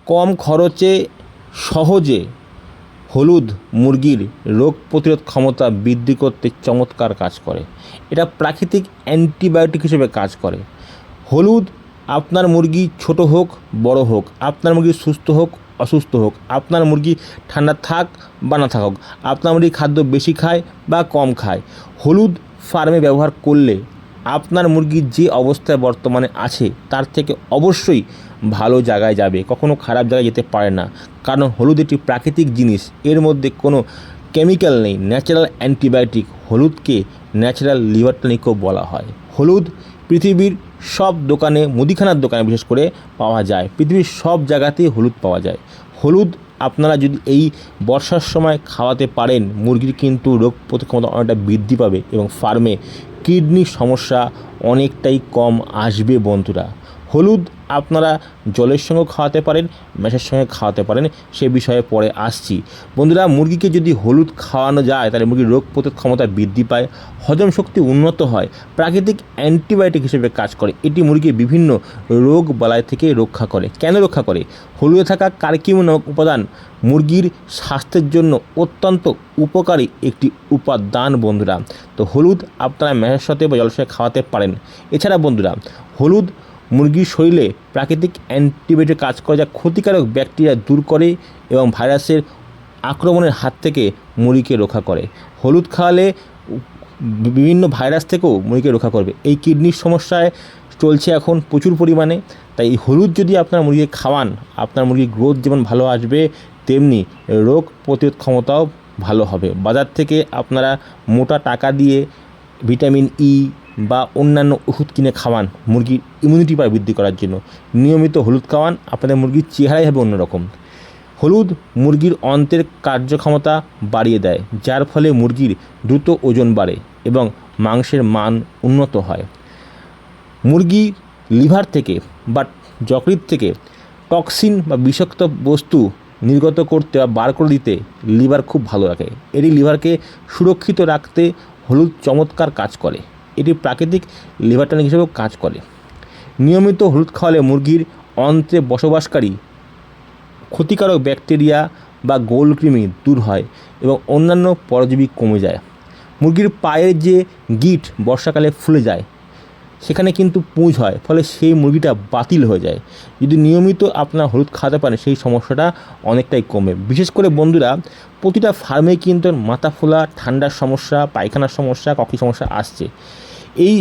কম খরচে সহজে হলুদ মুরগির রোগ প্রতিরোধ ক্ষমতা বৃদ্ধি করতে চমৎকার কাজ করে। এটা প্রাকৃতিক অ্যান্টিবায়োটিক হিসেবে কাজ করে। হলুদ আপনার মুরগি ছোট হোক বড় হোক, আপনার মুরগি সুস্থ হোক অসুস্থ হোক, আপনার মুরগি ঠান্ডা থাক বা না থাকুক, আপনার মুরগি খাদ্য বেশি খায় বা কম খায়, হলুদ ফার্মে ব্যবহার করলে আপনার মুরগি যে অবস্থায় বর্তমানে আছে তার থেকে অবশ্যই ভালো জায়গায় যাবে, কখনো খারাপ জায়গায় যেতে পারে না। কারণ হলুদ একটি প্রাকৃতিক জিনিস, এর মধ্যে কোনো কেমিক্যাল নেই, ন্যাচারাল অ্যান্টিবায়োটিক। হলুদকে ন্যাচারাল লিভার টনিকও বলা হয়। হলুদ পৃথিবীর সব দোকানে, মুদিখানার দোকানে বিশেষ করে পাওয়া যায়। পৃথিবীর সব জায়গাতেই হলুদ পাওয়া যায়। হলুদ আপনারা যদি এই বর্ষার সময় খাওয়াতে পারেন, মুরগির কিন্তু রোগ প্রতিরোধ ক্ষমতা অনেকটা বৃদ্ধি পাবে এবং ফার্মে কিডনির সমস্যা অনেকটাই কম আসবে বন্ধুরা। হলুদ আপনারা জলের সঙ্গে খাওয়াতে পারেন, ম্যাশের সঙ্গে খাওয়াতে পারেন, সে বিষয়ে পরে আসছি। বন্ধুরা, মুরগিকে যদি হলুদ খাওয়ানো যায় তাহলে মুরগির রোগ প্রতিরোধ ক্ষমতা বৃদ্ধি পায়, হজম শক্তি উন্নত হয়, প্রাকৃতিক অ্যান্টিবায়োটিক হিসেবে কাজ করে। এটি মুরগির বিভিন্ন রোগ বালাই থেকে রক্ষা করে। কেন রক্ষা করে? হলুদে থাকা কারকিউমিন নামক উপাদান মুরগির স্বাস্থ্যের জন্য অত্যন্ত উপকারী একটি উপাদান বন্ধুরা। তো হলুদ আপনারা ম্যাশের সাথে বা জলের সাথে খাওয়াতে পারেন। এছাড়া বন্ধুরা, হলুদ মুরগির শরীরে প্রাকৃতিক অ্যান্টিবায়োটিক কাজ করে, যা ক্ষতিকারক ব্যাকটেরিয়া দূর করে এবং ভাইরাসের আক্রমণের হাত থেকে মুরগিকে রক্ষা করে। হলুদ খাওয়ালে বিভিন্ন ভাইরাস থেকেও মুরগিকে রক্ষা করবে। এই কিডনির সমস্যায় চলছে এখন প্রচুর পরিমাণে, তাই এই হলুদ যদি আপনার মুরগিকে খাওয়ান, আপনার মুরগির গ্রোথ যেমন ভালো আসবে তেমনি রোগ প্রতিরোধ ক্ষমতাও ভালো হবে। বাজার থেকে আপনারা মোটা টাকা দিয়ে ভিটামিন ই বা অন্যান্য ওষুধ কিনে খাওয়ান মুরগির ইমিউনিটি পাওয়ার বৃদ্ধি করার জন্য। নিয়মিত হলুদ খাওয়ান, আপনাদের মুরগির চেহারাই হবে অন্যরকম। হলুদ মুরগির অন্ত্রের কার্যক্ষমতা বাড়িয়ে দেয়, যার ফলে মুরগির দ্রুত ওজন বাড়ে এবং মাংসের মান উন্নত হয়। মুরগির লিভার থেকে বা যকৃৎ থেকে টক্সিন বা বিষাক্ত বস্তু নির্গত করতে বা বার করে দিতে লিভার খুব ভালো রাখে। এটি লিভারকে সুরক্ষিত রাখতে হলুদ চমৎকার কাজ করে। এটি প্রাকৃতিক লিভার টনিক হিসেবেও কাজ করে। নিয়মিত হলুদ খাওয়ালে মুরগির অন্ত্রে বসবাসকারী ক্ষতিকারক ব্যাকটেরিয়া বা গোলকৃমি দূর হয় এবং অন্যান্য পরজীবী কমে যায়। মুরগির পায়ের যে গিঁট বর্ষাকালে ফুলে যায়, সেখানে কিন্তু পুঁজ হয়, ফলে সেই মুরগিটা বাতিল হয়ে যায়। যদি নিয়মিত আপনারা হলুদ খাওয়াতে পারেন, সেই সমস্যাটা অনেকটাই কমে। বিশেষ করে বন্ধুরা, প্রতিটা ফার্মে কিন্তু মাথা ফোলা, ঠান্ডার সমস্যা, পায়খানার সমস্যা, কফি সমস্যা আসছে। এই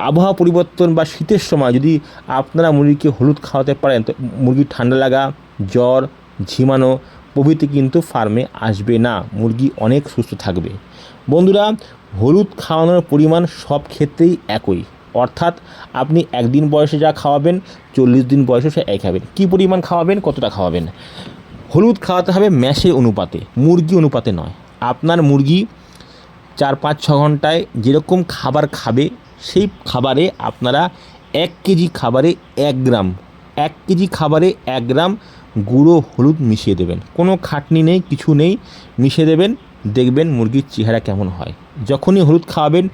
আবহাওয়া পরিবর্তন বা শীতের সময় যদি আপনারা মুরগিকে হলুদ খাওয়াতে পারেন, তো মুরগির ঠান্ডা লাগা, জ্বর, ঝিমানো প্রভৃতি কিন্তু ফার্মে আসবে না, মুরগি অনেক সুস্থ থাকবে। বন্ধুরা, হলুদ খাওয়ানোর পরিমাণ সব ক্ষেত্রেই একই, অর্থাৎ আপনি একদিন বয়সে যা খাওয়াবেন 40 দিন বয়সে সে এক খাবেন। কী পরিমাণ খাওয়াবেন, কতটা খাওয়াবেন? হলুদ খাওয়াতে হবে ম্যাশের অনুপাতে, মুরগি অনুপাতে নয়। আপনার মুরগি 4-5-6 ঘন্টায় যেরকম খাবার খাবে, সেই খাবারে আপনারা 1 কেজি খাবারে 1 গ্রাম 1 কেজি খাবারে 1 গ্রাম গুঁড়ো হলুদ মিশিয়ে দেবেন। কোনো খাটনি নেই, কিছু নেই, মিশিয়ে দেবেন, দেখবেন মুরগির চেহারা কেমন হয়। যখনই হলুদ খাওয়াবেন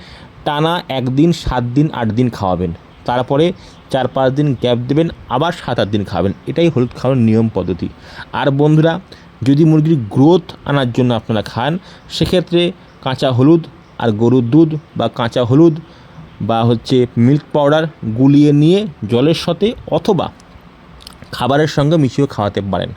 টানা 1 দিন, 7 দিন, 8 দিন খাওয়াবেন, তারপরে 4-5 দিন গ্যাপ দেবেন, আবার 7-8 দিন খাওয়াবেন। এটাই হলুদ খাওয়ানোর নিয়ম পদ্ধতি। আর বন্ধুরা, যদি মুরগির গ্রোথ আনার জন্য আপনারা খান, সেক্ষেত্রে কাঁচা হলুদ আর গরুর দুধ বা কাঁচা হলুদ বা মিল্ক পাউডার গুলিয়ে নিয়ে জলের সাথে অথবা খাবারের সঙ্গে মিশিয়ে খাওয়াতে পারেন।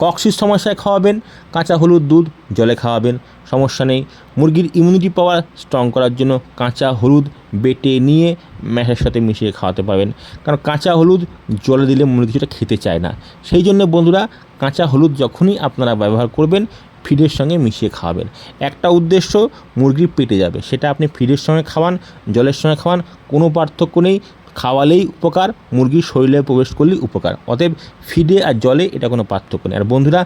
কক্সির সমস্যায় খাওয়াবেন কাঁচা হলুদ দুধ জলে খাওয়াবেন, সমস্যা নেই। মুরগির ইমিউনিটি পাওয়ার স্ট্রং করার জন্য কাঁচা হলুদ বেটে নিয়ে ম্যাশের সাথে মিশিয়ে খাওয়াতে পারবেন, কারণ কাঁচা হলুদ জলে দিলে মুরগি সেটা খেতে চায় না। সেই জন্য বন্ধুরা, কাঁচা হলুদ যখনই আপনারা ব্যবহার করবেন ফিডের সঙ্গে মিশিয়ে খাওয়াবেন। একটা উদ্দেশ্য, মুরগির পেটে যাবে, সেটা আপনি ফিডের সঙ্গে খাওয়ান, জলের সঙ্গে খাওয়ান, কোনো পার্থক্য নেই। খাওয়ালেই উপকার, মুরগির শরীরে প্রবেশ করলেই উপকার। অতএব ফিডে আর জলে এটা কোনো পার্থক্য নেই। আর বন্ধুরা,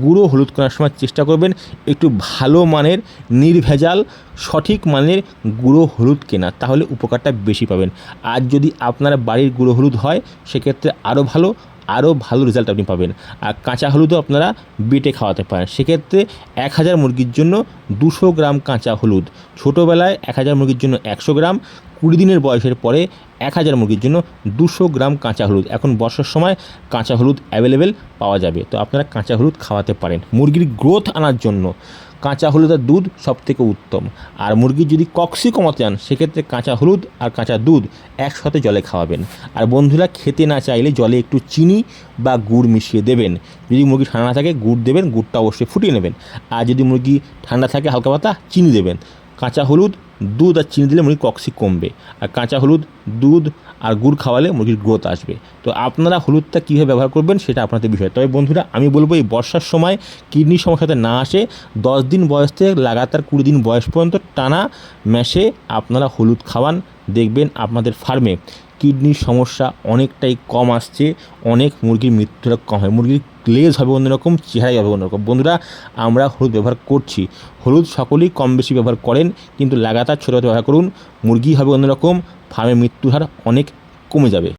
গুঁড়ো হলুদ কেনার সময় চেষ্টা করবেন একটু ভালো মানের, নির্ভেজাল, সঠিক মানের গুঁড়ো হলুদ কেনা, তাহলে উপকারটা বেশি পাবেন। আর যদি আপনার বাড়ির গুঁড়ো হলুদ হয়, সেক্ষেত্রে আরও ভালো রেজাল্ট আপনি পাবেন। আর কাঁচা হলুদও আপনারা বেটে খাওয়াতে পারেন। সেক্ষেত্রে 1000 মুরগির জন্য 200 গ্রাম কাঁচা হলুদ, ছোটোবেলায় 1000 মুরগির জন্য 100 গ্রাম, 20 দিনের বয়সের পরে 1000 মুরগির জন্য 200 গ্রাম কাঁচা হলুদ। এখন বর্ষার সময় কাঁচা হলুদ অ্যাভেলেবেল পাওয়া যাবে, তো আপনারা কাঁচা হলুদ খাওয়াতে পারেন। মুরগির গ্রোথ আনার জন্য কাঁচা হলুদ আর দুধ সবথেকে উত্তম। আর মুরগির যদি কক্সি কমাতে চান সেক্ষেত্রে কাঁচা হলুদ আর কাঁচা দুধ একসাথে জলে খাওয়াবেন। আর বন্ধুরা, খেতে না চাইলে জলে একটু চিনি বা গুড় মিশিয়ে দেবেন। যদি মুরগি ঠান্ডা থাকে গুড় দেবেন, গুড়টা অবশ্যই ফুটিয়ে নেবেন। আর যদি মুরগি ঠান্ডা থাকে হালকা পাতলা চিনি দেবেন। কাঁচা হলুদ, দুধ আর চিনি দিলে মুরগির কক্সি কমবে। আর কাঁচা হলুদ, দুধ আর গুড় খাওয়ালে মুরগির গ্রোথ আসবে। তো আপনারা হলুদটা কীভাবে ব্যবহার করবেন সেটা আপনাদের বিষয়। তবে বন্ধুরা, আমি বলবো এই বর্ষার সময় কিডনির সমস্যাতে না আসে 10 দিন বয়স থেকে লাগাতার 20 দিন বয়স পর্যন্ত টানা ম্যাশে আপনারা হলুদ খাওয়ান, দেখবেন আপনাদের ফার্মে কিডনির সমস্যা অনেকটাই কম আসছে, অনেক মুরগির মৃত্যুটা কম হয়, মুরগির লেজ হবে অন্যরকম, চেহারাই হবে অন্যরকম। বন্ধুরা, আমরা হলুদ ব্যবহার করছি, হলুদ সকলেই কম বেশি ব্যবহার করেন, কিন্তু লাগাতার ছোটো ব্যবহার করুন, মুরগি হবে অন্যরকম, ফার্মে মৃত্যুর হার অনেক কমে যাবে।